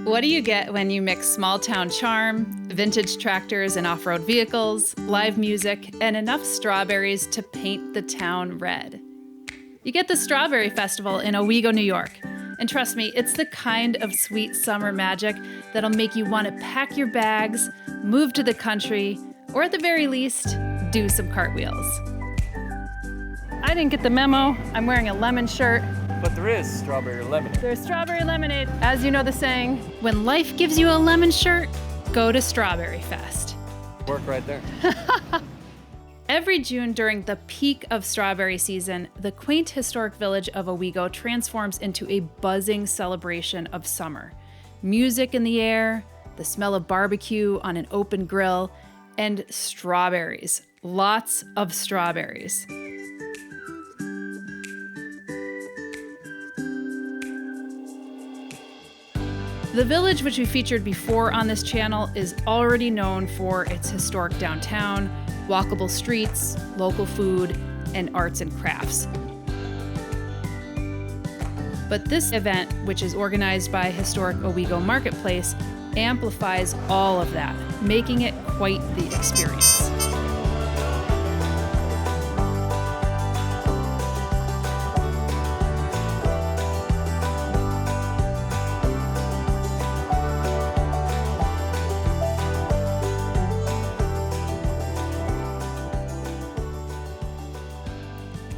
What do you get when you mix small-town charm, vintage tractors and off-road vehicles, live music, and enough strawberries to paint the town red? You get the Strawberry Festival in Owego, New York. And trust me, it's the kind of sweet summer magic that'll make you want to pack your bags, move to the country, or at the very least, do some cartwheels. I didn't get the memo. I'm wearing a lemon shirt. But there is strawberry lemonade. There's strawberry lemonade. As you know the saying, when life gives you a lemon shirt, go to Strawberry Fest. Work right there. Every June during the peak of strawberry season, the quaint historic village of Owego transforms into a buzzing celebration of summer. Music in the air, the smell of barbecue on an open grill, and strawberries. Lots of strawberries. The village, which we featured before on this channel, is already known for its historic downtown, walkable streets, local food, and arts and crafts. But this event, which is organized by Historic Owego Marketplace, amplifies all of that, making it quite the experience.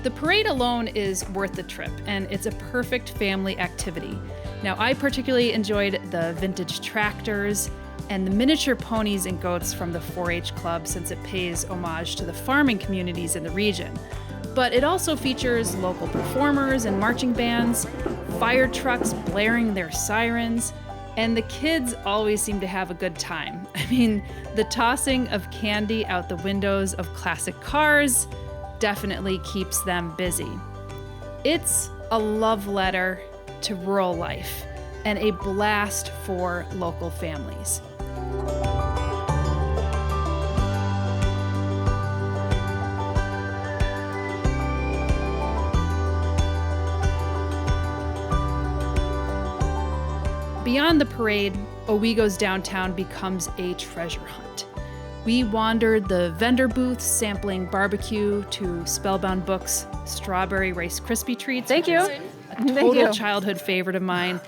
The parade alone is worth the trip, and it's a perfect family activity. Now, I particularly enjoyed the vintage tractors and the miniature ponies and goats from the 4-H Club, since it pays homage to the farming communities in the region. But it also features local performers and marching bands, fire trucks blaring their sirens, and the kids always seem to have a good time. I mean, the tossing of candy out the windows of classic cars definitely keeps them busy. It's a love letter to rural life and a blast for local families. Beyond the parade, Owego's downtown becomes a treasure hunt. We wandered the vendor booths, sampling barbecue to Spellbound Books' strawberry Rice Krispie treats. Thank you. A total childhood favorite of mine.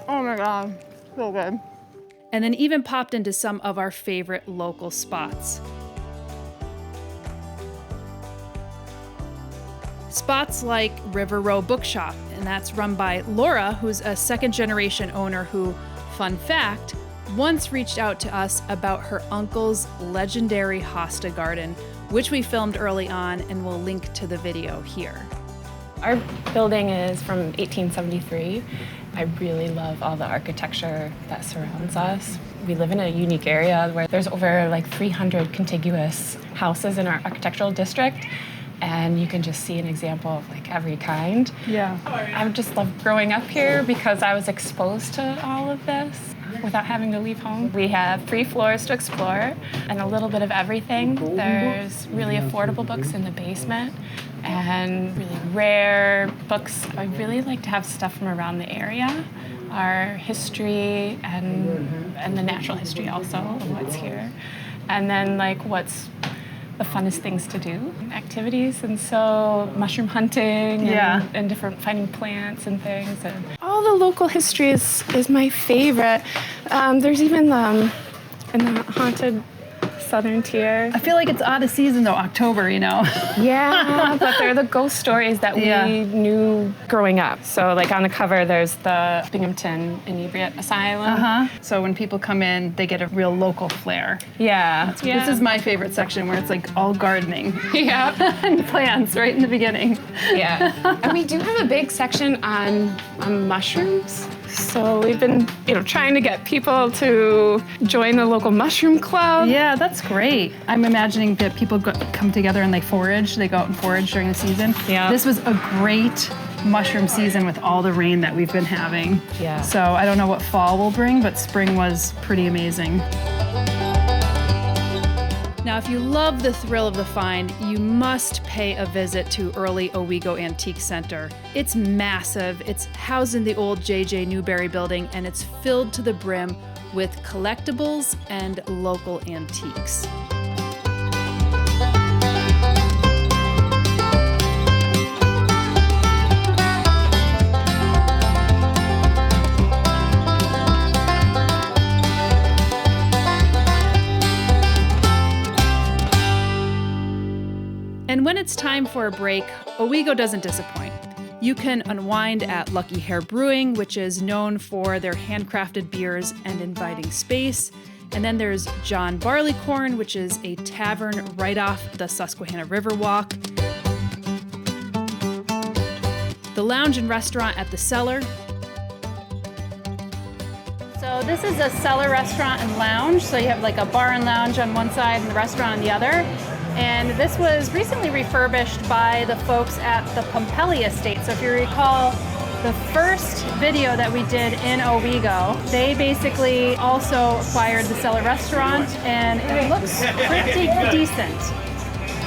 Oh my God, so good. And then even popped into some of our favorite local spots. Spots like River Row Bookshop, and that's run by Laura, who's a second-generation owner who, fun fact, once reached out to us about her uncle's legendary hosta garden, which we filmed early on, and we'll link to the video here. Our building is from 1873. I really love all the architecture that surrounds us. We live in a unique area where there's over like 300 contiguous houses in our architectural district, and you can just see an example of like every kind. Yeah. I just love growing up here because I was exposed to all of this without having to leave home. We have 3 floors to explore and a little bit of everything. There's really affordable books in the basement and really rare books. I really like to have stuff from around the area, our history and the natural history also of what's here. And then like what's the funnest things to do, activities, and so mushroom hunting and different finding plants and things. And all the local history is my favorite. There's even in the haunted southern tier. I feel like it's out of season though, October, you know? Yeah, but they're the ghost stories that we knew growing up. So like on the cover, there's the Binghamton Inebriate Asylum. So when people come in, they get a real local flair. Yeah. This is my favorite section where it's like all gardening. Yeah. And plants right in the beginning. Yeah. And we do have a big section on mushrooms. So we've been, trying to get people to join the local mushroom club. Yeah, that's great. I'm imagining that people come together and they forage. They go out and forage during the season. Yeah. This was a great mushroom season with all the rain that we've been having. Yeah. So I don't know what fall will bring, but spring was pretty amazing. Now, if you love the thrill of the find, you must pay a visit to Early Owego Antique Center. It's massive, it's housed in the old J.J. Newberry building, and it's filled to the brim with collectibles and local antiques. And when it's time for a break, Owego doesn't disappoint. You can unwind at Lucky Hare Brewing, which is known for their handcrafted beers and inviting space. And then there's John Barleycorn, which is a tavern right off the Susquehanna Riverwalk. The lounge and restaurant at the Cellar. So this is a Cellar restaurant and lounge. So you have like a bar and lounge on one side and the restaurant on the other. And this was recently refurbished by the folks at the Pompelli Estate. So if you recall the first video that we did in Owego, they basically also acquired the Cellar restaurant, and it looks pretty decent.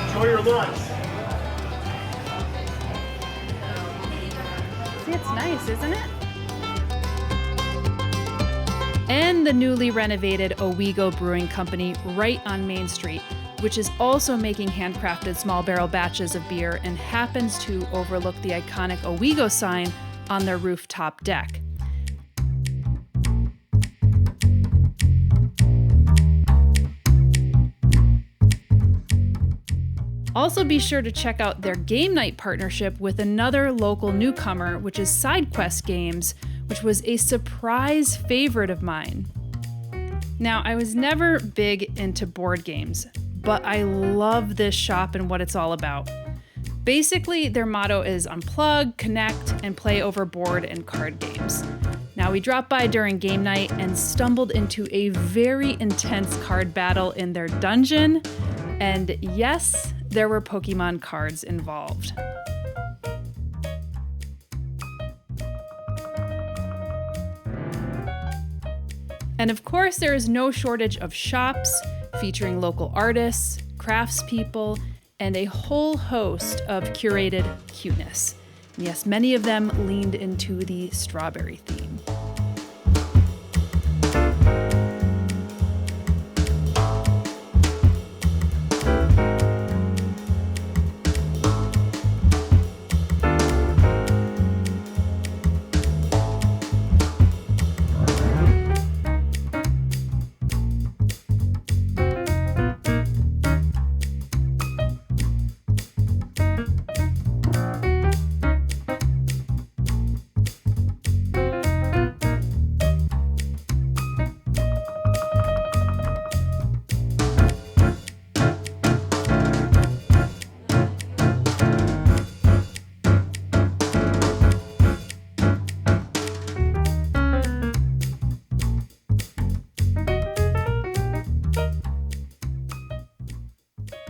Enjoy your lunch. See, it's nice, isn't it? And the newly renovated Owego Brewing Company right on Main Street, which is also making handcrafted small barrel batches of beer and happens to overlook the iconic Owego sign on their rooftop deck. Also be sure to check out their game night partnership with another local newcomer, which is SideQuest Games, which was a surprise favorite of mine. Now, I was never big into board games, but I love this shop and what it's all about. Basically, their motto is unplug, connect, and play over board and card games. Now, we dropped by during game night and stumbled into a very intense card battle in their dungeon, and yes, there were Pokemon cards involved. And of course, there is no shortage of shops featuring local artists, craftspeople, and a whole host of curated cuteness. And yes, many of them leaned into the strawberry theme.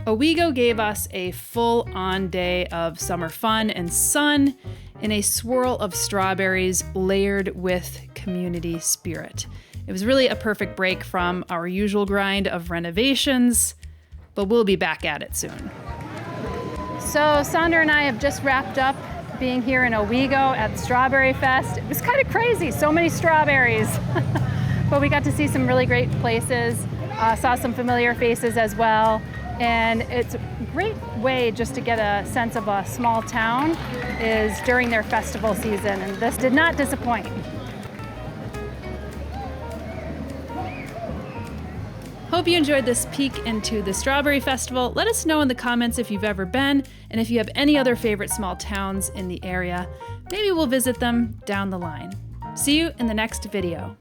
Owego gave us a full-on day of summer fun and sun in a swirl of strawberries layered with community spirit. It was really a perfect break from our usual grind of renovations, but we'll be back at it soon. So Sandra and I have just wrapped up being here in Owego at Strawberry Fest. It was kind of crazy, so many strawberries. But we got to see some really great places, saw some familiar faces as well. And it's a great way just to get a sense of a small town is during their festival season, and this did not disappoint. Hope you enjoyed this peek into the Strawberry Festival. Let us know in the comments if you've ever been, and if you have any other favorite small towns in the area. Maybe we'll visit them down the line. See you in the next video.